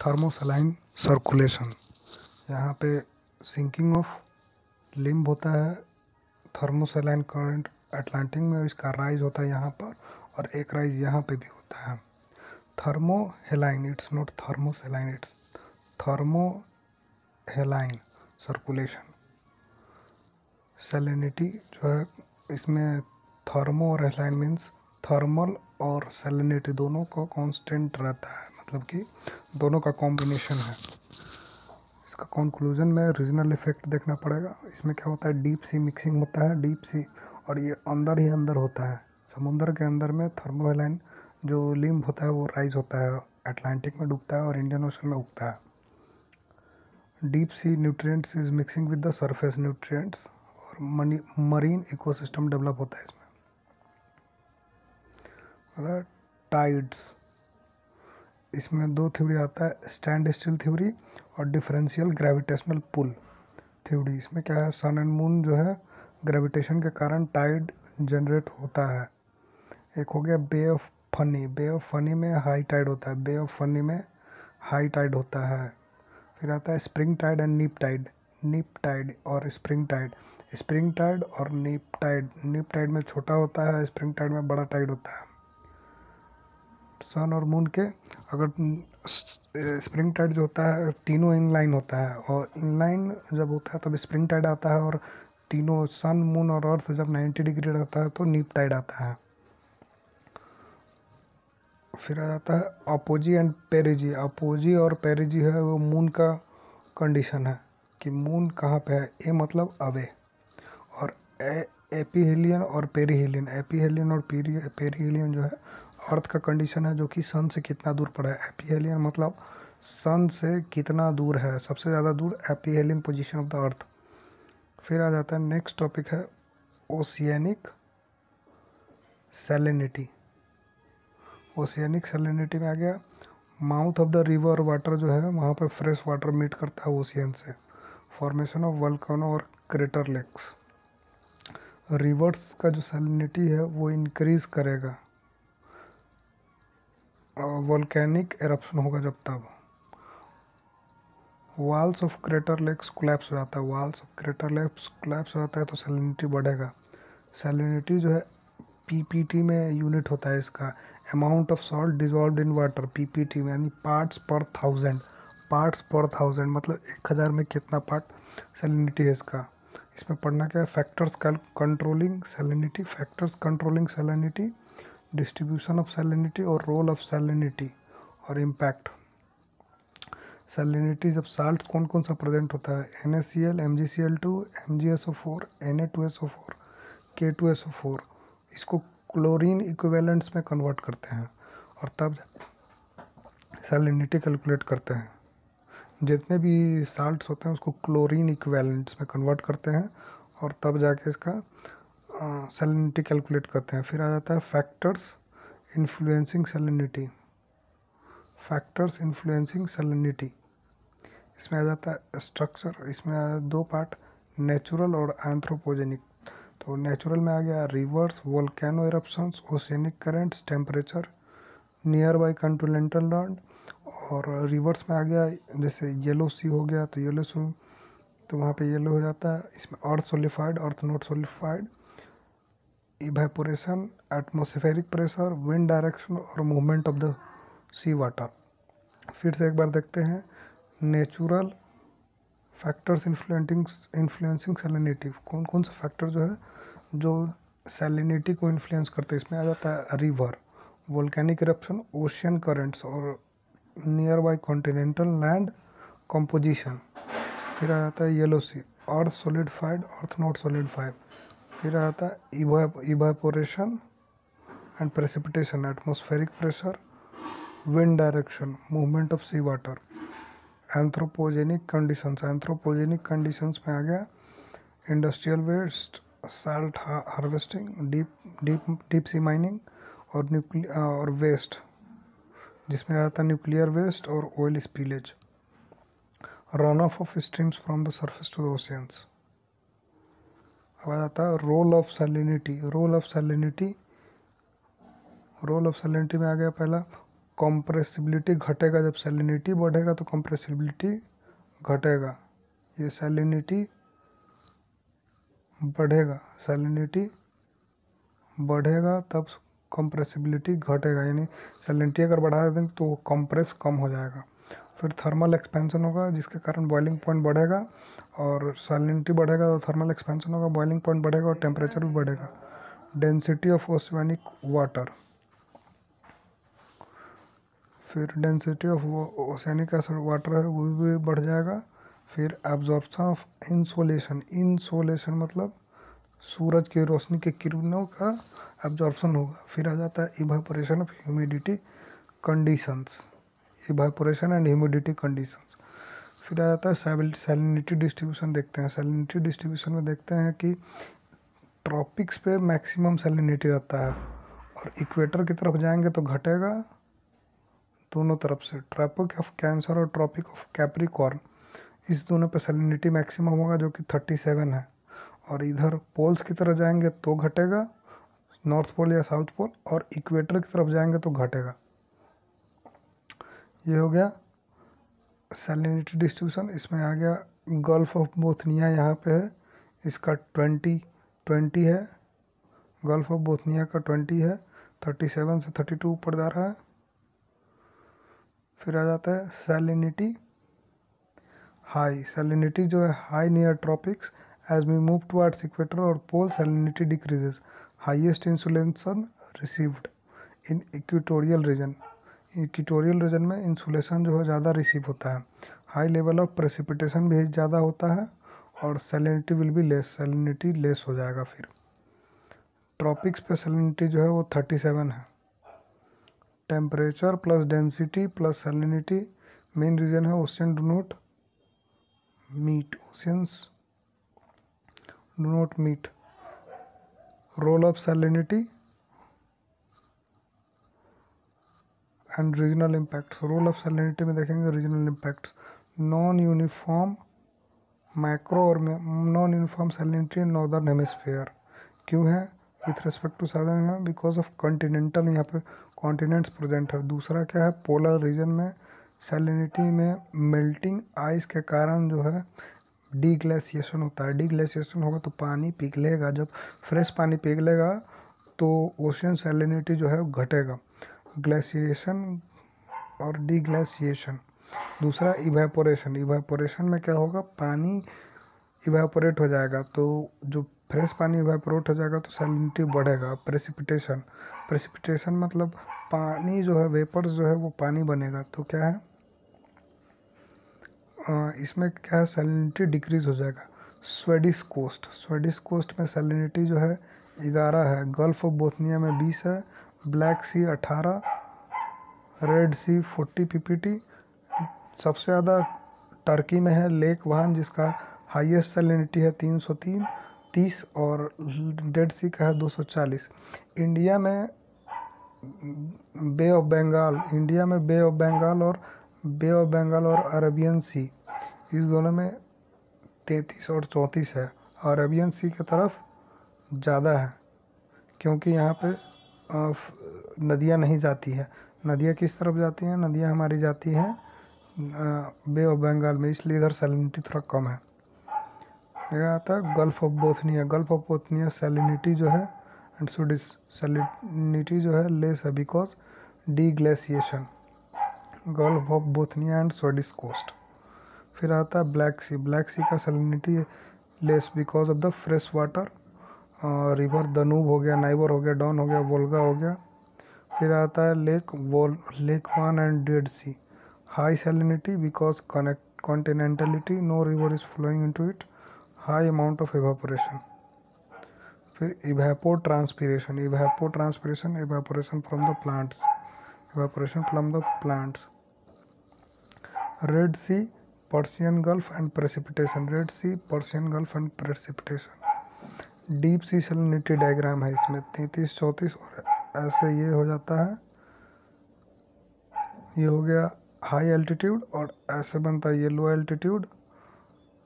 थर्मोसलाइन circulation, यहाँ पे sinking of limb होता है। थर्मोसलाइन करंट अटलांटिक में इसका राइज होता है यहाँ पर, और एक राइज यहाँ पे भी होता है। Thermohaline, it's not thermosaline, it's thermohaline circulation. Salinity जो है इसमें थर्मो और हेलाइन मीन्स थर्मल और सैलिनिटी दोनों का कांस्टेंट रहता है, मतलब कि दोनों का कॉम्बिनेशन है। इसका कंक्लूजन में रीजनल इफेक्ट देखना पड़ेगा। इसमें क्या होता है, डीप सी मिक्सिंग होता है, डीप सी, और ये अंदर ही अंदर होता है। समुद्र के अंदर में थर्मोहेलाइन जो लिम्ब होता है वो राइज होता है, अटलांटिक में डूबता है और इंडियन ओशन में उगता है। Deep sea nutrients is mixing with the surface nutrients, और मरीन इकोसिस्टम डेवलप होता है इसमें। टाइड्स, इसमें दो थ्योरी आता है, स्टैंड स्टिल थ्योरी और डिफरेंशियल ग्रेविटेशनल पुल थ्योरी। इसमें क्या है, सन एंड मून जो है ग्रेविटेशन के कारण टाइड जनरेट होता है। एक हो गया Bay of Fundy, Bay of Fundy में हाई टाइड होता है, बे ऑफ फनी में हाई टाइड होता है। फिर आता है spring tide and neap tide, neap tide और स्प्रिंग टाइड। स्प्रिंग टाइड और नीप टाइड, नीप टाइड में छोटा होता है, स्प्रिंग टाइड में बड़ा टाइड होता है। सन और मून के अगर स्प्रिंग टाइड जो होता है तीनों इनलाइन होता है, और इनलाइन जब होता है तब स्प्रिंग टाइड आता है, और तीनों सन मून और अर्थ जब 90 डिग्री रहता है तो नीप टाइड आता है। फिर आ जाता है अपोजी एंड पेरिजी। अपोजी और पेरिजी है वो मून का कंडीशन है कि मून कहाँ पे है। ए मतलब अवे, और एपीहेलियन और पेरीहेलियन, एपीहेलियन और पेरीहेलियन जो है अर्थ का कंडीशन है, जो कि सन से कितना दूर पड़ा है। एपीहेलियन मतलब सन से कितना दूर है, सबसे ज़्यादा दूर एपीहेलियन पोजीशन ऑफ द अर्थ। फिर आ जाता है नेक्स्ट टॉपिक है ओशियनिक सैलिनिटी। ओशियनिक सैलिनिटी में आ गया mouth of the river water जो है वहाँ पे फ्रेश वाटर मीट करता है ओशियन से। फॉर्मेशन ऑफ वल्केनो और क्रेटर लेक्स। रिवर्स का जो सैलिनिटी है वो इंक्रीज करेगा, वोल्केनिक एरप्शन होगा जब तब। Walls of crater lakes collapse हो जाता है, walls of crater lakes collapse हो जाता है तो सैलिनिटी बढ़ेगा। सैलिनिटी जो है पीपीटी में यूनिट होता है इसका, amount of salt dissolved in water, PPT में, यानी पार्ट्स पर थाउजेंड। पार्ट्स पर थाउजेंड मतलब 1000 में कितना पार्ट सैलिनिटी है इसका। इसमें पढ़ना क्या है, factors controlling salinity, factors controlling salinity, distribution of salinity और रोल ऑफ सैलिनिटी और इम्पैक्ट। सैलिनिटी जब साल्ट कौन कौन सा प्रेजेंट होता है, NaCl, MgCl2, MgSO4, Na2SO4, K2SO4, इसको क्लोरीन इक्विवेलेंट्स में कन्वर्ट करते हैं और तब सैलिनिटी कैलकुलेट करते हैं। जितने भी साल्ट्स होते हैं उसको क्लोरीन इक्विवेलेंट्स में कन्वर्ट करते हैं और तब जाके इसका सैलिनिटी कैलकुलेट करते हैं। फिर आ जाता है factors influencing salinity, factors influencing salinity. इसमें आ जाता है स्ट्रक्चर, इसमें आ दो पार्ट, नेचुरल और एंथ्रोपोजेनिक। तो नेचुरल में आ गया reverse, volcano eruptions, oceanic currents, temperature, near by continental land. और रिवर्स में आ गया जैसे येलो सी हो गया तो येलो सी, तो वहाँ पे येलो हो जाता है। इसमें earth solidified, earth not solidified, evaporation, atmospheric pressure, wind direction और movement of the sea water. फिर से एक बार देखते हैं नेचुरल फैक्टर्स इन्फ्लुएंसिंग सैलिनिटी। कौन कौन से फैक्टर जो है जो सैलिनिटी को इन्फ्लुएंस करते हैं, इसमें आ जाता है river, volcanic eruption, ocean currents और nearby continental land composition. फिर आ जाता है Yellow Sea, earth solidified, earth not solidified. फिर आ जाता है evaporation and precipitation, atmospheric pressure, wind direction, movement of sea water. Anthropogenic conditions, anthropogenic conditions में आ गया industrial waste, salt harvesting, deep sea mining और वेस्ट, जिसमें आ जाता है न्यूक्लियर वेस्ट और oil spillage, run off streams from the surface to the oceans. अब आ जाता है role of salinity. Role of salinity में आ गया पहला कंप्रेसिबिलिटी घटेगा, जब सैलिनिटी बढ़ेगा तो कंप्रेसिबिलिटी घटेगा। ये सैलिनिटी बढ़ेगा, सैलिनिटी बढ़ेगा तब कंप्रेसिबिलिटी घटेगा, यानी सैलिनिटी अगर बढ़ा दें तो वो कंप्रेस कम हो जाएगा। फिर थर्मल एक्सपेंशन होगा जिसके कारण बॉइलिंग पॉइंट बढ़ेगा, और सैलिनिटी बढ़ेगा तो थर्मल एक्सपेंशन होगा, बॉइलिंग पॉइंट बढ़ेगा और टेम्परेचर भी बढ़ेगा। डेंसिटी ऑफ ओशियनिक वाटर, फिर डेंसिटी ऑफ ओशियनिक वाटर है वो भी बढ़ जाएगा। फिर एब्जॉर्प्शन ऑफ इंसोलेशन, इंसोलेशन मतलब सूरज की रोशनी के किरणों का एब्जॉर्प्शन होगा। फिर आ जाता है evaporation of humidity conditions, evaporation and humidity conditions. फिर आ जाता है सैलिनिटी डिस्ट्रीब्यूशन। देखते हैं सैलिनिटी डिस्ट्रीब्यूशन में देखते हैं कि ट्रॉपिक्स पे मैक्सिमम सैलिनिटी रहता है, और इक्वेटर की तरफ जाएंगे तो घटेगा दोनों तरफ से। ट्रॉपिक ऑफ कैंसर और ट्रॉपिक ऑफ कैप्रिकॉर्न, इस दोनों पे सैलिनिटी मैक्सिमम होगा जो कि 37 है, और इधर पोल्स की तरफ जाएंगे तो घटेगा, नॉर्थ पोल या साउथ पोल, और इक्वेटर की तरफ जाएंगे तो घटेगा। ये हो गया सैलिनिटी डिस्ट्रीब्यूशन। इसमें आ गया गल्फ ऑफ बोथनिया, यहाँ पे है, इसका 20 है, गल्फ ऑफ बोथनिया का 20 है, 37 से 32 ऊपर जा रहा है। फिर आ जाता है सैलिनिटी हाई, सैलिनिटी जो है high near tropics, as we move towards equator और pole salinity decreases, highest insulation received in equatorial region, equatorial region में इंसुलेशन जो है ज़्यादा रिसीव होता है। हाई लेवल ऑफ प्रेसिपिटेशन भी ज़्यादा होता है, और salinity will be less, salinity less हो जाएगा। फिर ट्रॉपिक्स पे सैलिनिटी जो है वो 37 है। Temperature plus density plus salinity, main region है ocean do not meet, oceans do not meet. Role of salinity and regional impacts, role of salinity में देखेंगे regional impacts, non uniform macro और non uniform salinity in northern hemisphere. क्यों है? With respect to southern है because of continental, यहाँ पे continents present है। दूसरा क्या है, पोलर रीजन में सैलिनिटी में मेल्टिंग आइस के कारण जो है डीग्लेशिएशन होता है। डीग्लेशिएशन होगा तो पानी पिघलेगा, जब फ्रेश पानी पिघलेगा तो ओशियन सैलिनिटी जो है घटेगा। ग्लेशिएशन और डीग्लेशिएशन। दूसरा इवेपोरेशन, इवेपोरेशन में क्या होगा, पानी इवेपोरेट हो जाएगा, तो जो फ्रेश पानी इवेपोरेट हो जाएगा तो सैलिनिटी बढ़ेगा। प्रेसिपिटेशन, प्रेसिपिटेशन मतलब पानी जो है, वेपर्स जो है वो पानी बनेगा, तो क्या है इसमें क्या है, सैलिनिटी डिक्रीज हो जाएगा। स्वेडिश कोस्ट, स्वेडिश कोस्ट में सैलिनिटी जो है 11 है, गल्फ ऑफ बोथनिया में 20 है, ब्लैक सी 18, रेड सी 40 ppt। सबसे ज़्यादा टर्की में है लेक वाहन जिसका हाईएस्ट सैलिनिटी है 330, और डेड सी का है 240। इंडिया में बे ऑफ बंगाल, इंडिया में बे ऑफ बंगाल और अरेबियन सी, इस दोनों में 33 और 34 है। अरेबियन सी की तरफ ज़्यादा है क्योंकि यहाँ पे नदियाँ नहीं जाती है। नदियाँ किस तरफ जाती हैं, नदियाँ हमारी जाती हैं बे ऑफ बंगाल में, इसलिए इधर सैलिनिटी थोड़ा कम है। यह आता है gulf of Bothnia, gulf of Bothnia salinity जो है एंड स्वीडिश सैलिनिटी जो है लेस है because deglaciation, gulf of Bothnia and Swedish coast. फिर आता है ब्लैक सी, ब्लैक सी का salinity less because of the fresh water, river Danube हो गया, नाइबर हो गया, डॉन हो गया, वोल्गा हो गया। फिर आता है lake Van and dead sea, high salinity because continentality, no river is flowing into it, high amount of evaporation. फिर evapotranspiration, evapotranspiration evaporation from the plants, evaporation from the plants. Red sea, Persian gulf and precipitation, red sea, Persian gulf and precipitation. Deep sea salinity diagram है इसमें 33 34, और ऐसे ये हो जाता है, ये हो गया हाई एल्टीट्यूड, और ऐसे बनता है ये लो एल्टीट्यूड,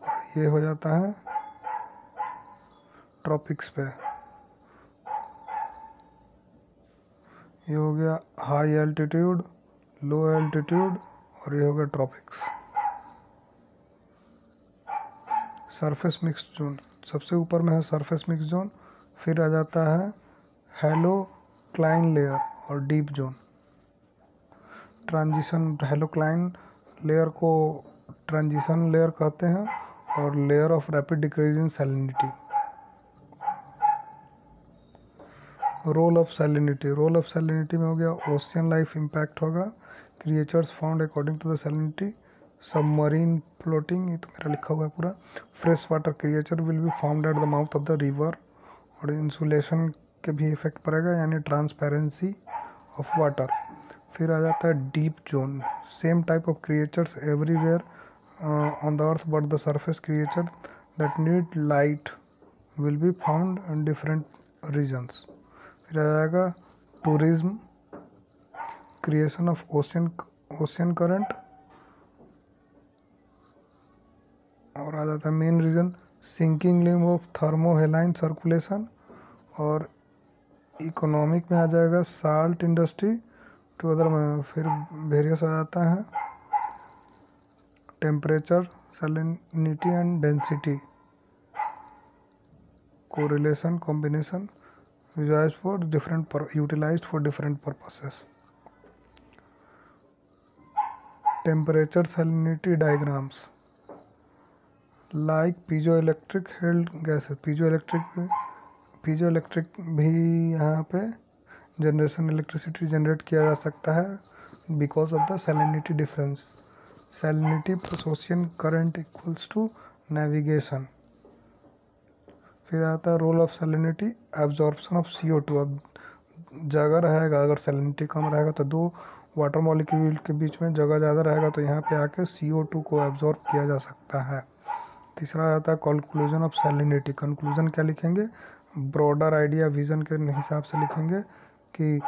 और ये हो जाता है ट्रॉपिक्स पे। ये हो गया हाई एल्टीट्यूड, लो एल्टीट्यूड और ये हो गया ट्रॉपिक्स। सरफेस मिक्स जोन, सबसे ऊपर में है सरफेस मिक्स जोन, फिर आ जाता है हैलोक्लाइन लेयर और deep zone. Transition halocline layer को ट्रांजिशन लेयर कहते हैं और layer of rapid decrease in salinity. Role of salinity, role of salinity में हो गया ओशियन लाइफ इम्पैक्ट होगा, creatures found according to the salinity, submarine floating, ये तो मेरा लिखा हुआ है पूरा, fresh water creature will be found at the mouth of the river, और इंसुलेशन के भी इफेक्ट पड़ेगा यानी ट्रांसपेरेंसी ऑफ वाटर। फिर आ जाता है deep zone, same type of creatures everywhere on the earth but the surface creature that need light will be found in different regions. फिर आ जाएगा tourism, creation of ocean current, और आ जाता है main reason sinking limb of thermohaline circulation, और economic में आ जाएगा साल्ट इंडस्ट्री टू अदर में। फिर वेरियस आ जाता है temperature, salinity and density, correlation, combination, utilized for different purposes. Temperature salinity diagrams like piezoelectric held gases, piezoelectric भी यहाँ पे जनरेशन इलेक्ट्रिसिटी जनरेट किया जा सकता है because of the salinity difference. Salinity plus ocean current equals to navigation. फिर आता है role of salinity, absorption of CO2। अब जगह रहेगा, अगर सैलिनिटी कम रहेगा तो दो वाटर मॉलिक्यूल के बीच में जगह ज़्यादा रहेगा तो यहाँ पे आके CO2 को एब्जॉर्ब किया जा सकता है। तीसरा आता है कंक्लूजन ऑफ सैलिनिटी। कंक्लूजन क्या लिखेंगे, ब्रॉडर आइडिया विजन के हिसाब से लिखेंगे कि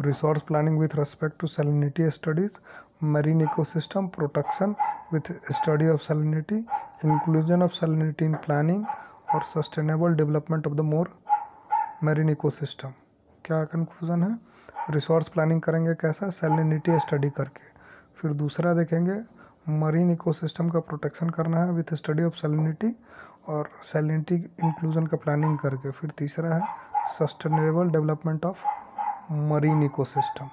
resource planning with respect to salinity studies, marine ecosystem protection with study of salinity, inclusion of salinity in planning और sustainable development of the more marine ecosystem. क्या conclusion है, रिसोर्स प्लानिंग करेंगे कैसा, सैलिनिटी स्टडी करके। फिर दूसरा देखेंगे marine ecosystem का प्रोटेक्शन करना है विथ स्टडी ऑफ सैलिनिटी और सैलिनिटी इंक्लूजन का प्लानिंग करके। फिर तीसरा है sustainable development of marine ecosystem.